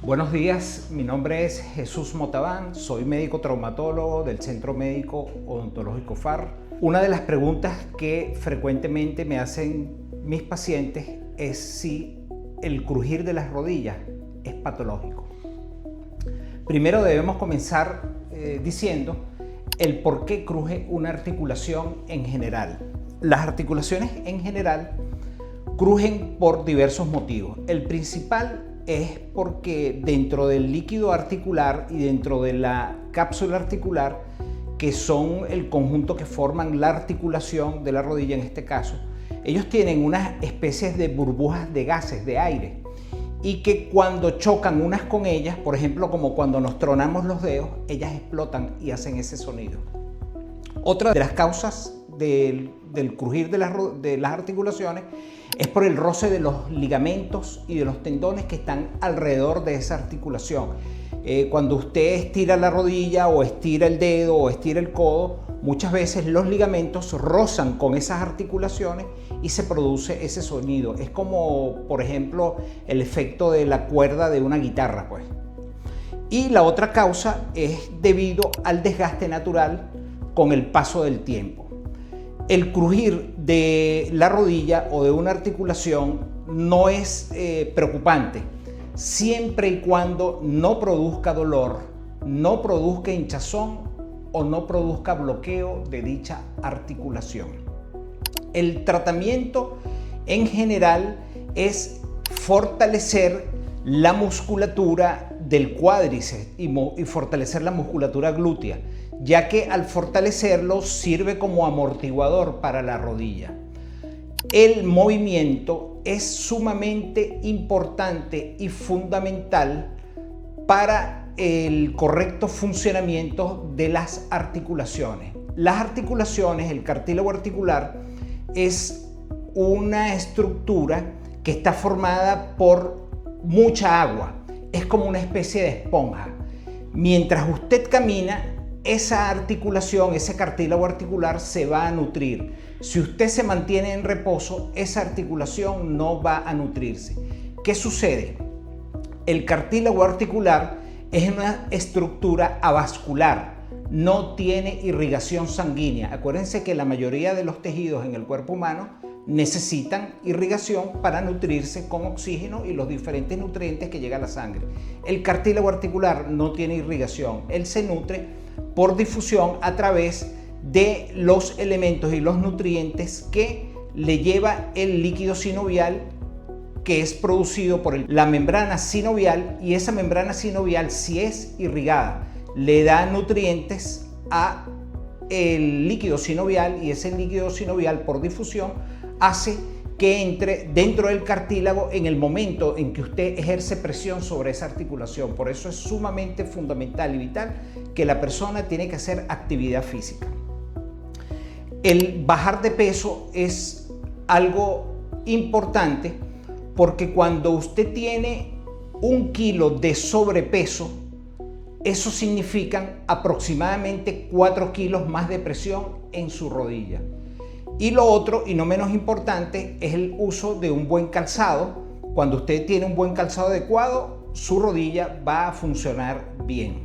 Buenos días, mi nombre es Jesús Motabán, soy médico traumatólogo del Centro Médico Odontológico FAR. Una de las preguntas que frecuentemente me hacen mis pacientes es si el crujir de las rodillas es patológico. Primero debemos comenzar diciendo el por qué cruje una articulación en general. Las articulaciones en general crujen por diversos motivos. El principal es porque dentro del líquido articular y dentro de la cápsula articular, que son el conjunto que forman la articulación de la rodilla en este caso, ellos tienen unas especies de burbujas de gases, de aire, y que cuando chocan unas con ellas, por ejemplo como cuando nos tronamos los dedos, ellas explotan y hacen ese sonido. Otra de las causas del crujir de las articulaciones es por el roce de los ligamentos y de los tendones que están alrededor de esa articulación. Cuando usted estira la rodilla o estira el dedo o estira el codo, muchas veces los ligamentos rozan con esas articulaciones y se produce ese sonido. Es como, por ejemplo, el efecto de la cuerda de una guitarra, pues. Y la otra causa es debido al desgaste natural con el paso del tiempo. El crujir de la rodilla o de una articulación no es preocupante, siempre y cuando no produzca dolor, no produzca hinchazón o no produzca bloqueo de dicha articulación. El tratamiento en general es fortalecer la musculatura del cuádriceps y fortalecer la musculatura glútea, ya que al fortalecerlo sirve como amortiguador para la rodilla. El movimiento es sumamente importante y fundamental para el correcto funcionamiento de las articulaciones. Las articulaciones, el cartílago articular, es una estructura que está formada por mucha agua. Es como una especie de esponja. Mientras usted camina, esa articulación, ese cartílago articular se va a nutrir. Si usted se mantiene en reposo, esa articulación no va a nutrirse. ¿Qué sucede? El cartílago articular es una estructura avascular, no tiene irrigación sanguínea. Acuérdense que la mayoría de los tejidos en el cuerpo humano necesitan irrigación para nutrirse con oxígeno y los diferentes nutrientes que llega a la sangre. El cartílago articular no tiene irrigación, él se nutre por difusión a través de los elementos y los nutrientes que le lleva el líquido sinovial, que es producido por la membrana sinovial, y esa membrana sinovial, si es irrigada, le da nutrientes a el líquido sinovial, y ese líquido sinovial por difusión hace que entre dentro del cartílago en el momento en que usted ejerce presión sobre esa articulación. Por eso es sumamente fundamental y vital que la persona tiene que hacer actividad física. El bajar de peso es algo importante porque cuando usted tiene 1 kilo de sobrepeso, eso significa aproximadamente 4 kilos más de presión en su rodilla. Y lo otro, y no menos importante, es el uso de un buen calzado. Cuando usted tiene un buen calzado adecuado, su rodilla va a funcionar bien.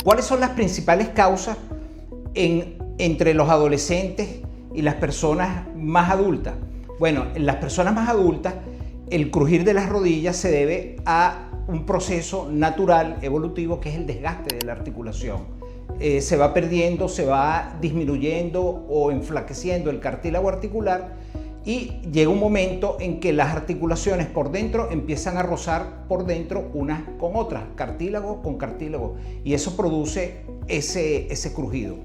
¿Cuáles son las principales causas entre los adolescentes y las personas más adultas? Bueno, en las personas más adultas, el crujir de las rodillas se debe a un proceso natural, evolutivo, que es el desgaste de la articulación. Se va perdiendo, se va disminuyendo o enflaqueciendo el cartílago articular y llega un momento en que las articulaciones por dentro empiezan a rozar por dentro unas con otras, cartílago con cartílago, y eso produce ese crujido.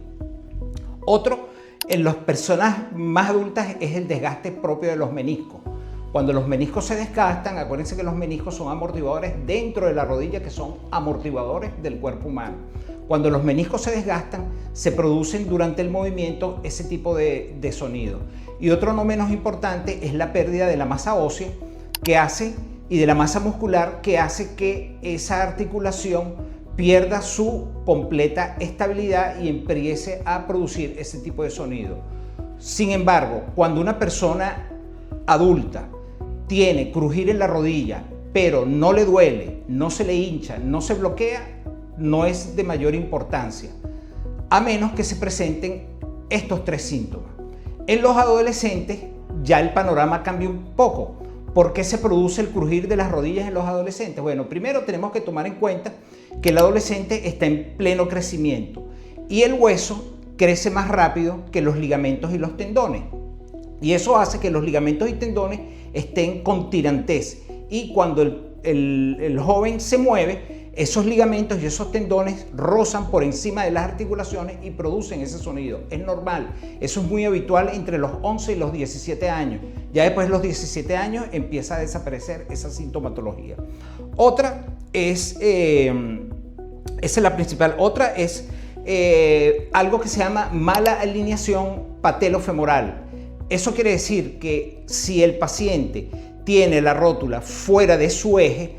Otro, en las personas más adultas, es el desgaste propio de los meniscos. Cuando los meniscos se desgastan, acuérdense que los meniscos son amortiguadores dentro de la rodilla, que son amortiguadores del cuerpo humano. Cuando los meniscos se desgastan, se producen durante el movimiento ese tipo de sonido. Y otro no menos importante es la pérdida de la masa ósea y de la masa muscular, que hace que esa articulación pierda su completa estabilidad y empiece a producir ese tipo de sonido. Sin embargo, cuando una persona adulta tiene crujir en la rodilla pero no le duele, no se le hincha, no se bloquea, no es de mayor importancia, a menos que se presenten estos 3 síntomas. En los adolescentes ya el panorama cambia un poco. ¿Por qué se produce el crujir de las rodillas en los adolescentes? Bueno, primero tenemos que tomar en cuenta que el adolescente está en pleno crecimiento y el hueso crece más rápido que los ligamentos y los tendones. Y eso hace que los ligamentos y tendones estén con tirantez. Y cuando el joven se mueve, esos ligamentos y esos tendones rozan por encima de las articulaciones y producen ese sonido. Es normal, eso es muy habitual entre los 11 y los 17 años. Ya después de los 17 años empieza a desaparecer esa sintomatología. Otra es, esa es la principal, otra es algo que se llama mala alineación patelofemoral. Eso quiere decir que si el paciente tiene la rótula fuera de su eje,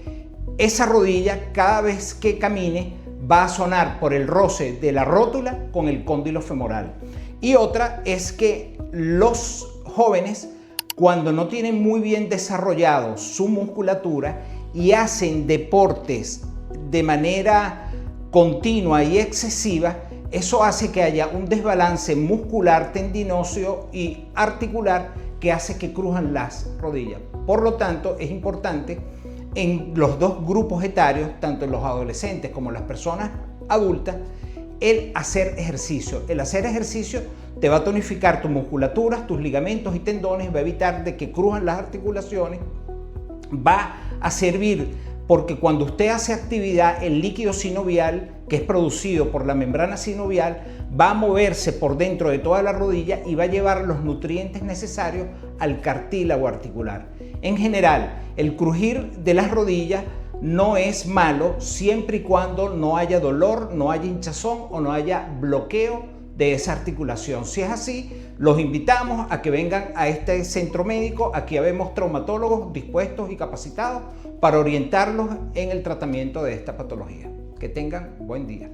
esa rodilla cada vez que camine va a sonar por el roce de la rótula con el cóndilo femoral. Y otra es que los jóvenes, cuando no tienen muy bien desarrollado su musculatura y hacen deportes de manera continua y excesiva, eso hace que haya un desbalance muscular, tendinoso y articular que hace que crujan las rodillas. Por lo tanto, es importante en los dos grupos etarios, tanto en los adolescentes como en las personas adultas, el hacer ejercicio. El hacer ejercicio te va a tonificar tu musculatura, tus ligamentos y tendones, va a evitar de que crujan las articulaciones, va a servir porque cuando usted hace actividad, el líquido sinovial, que es producido por la membrana sinovial, va a moverse por dentro de toda la rodilla y va a llevar los nutrientes necesarios al cartílago articular. En general, el crujir de las rodillas no es malo siempre y cuando no haya dolor, no haya hinchazón o no haya bloqueo de esa articulación. Si es así, los invitamos a que vengan a este centro médico. Aquí habemos traumatólogos dispuestos y capacitados para orientarlos en el tratamiento de esta patología. Que tengan buen día.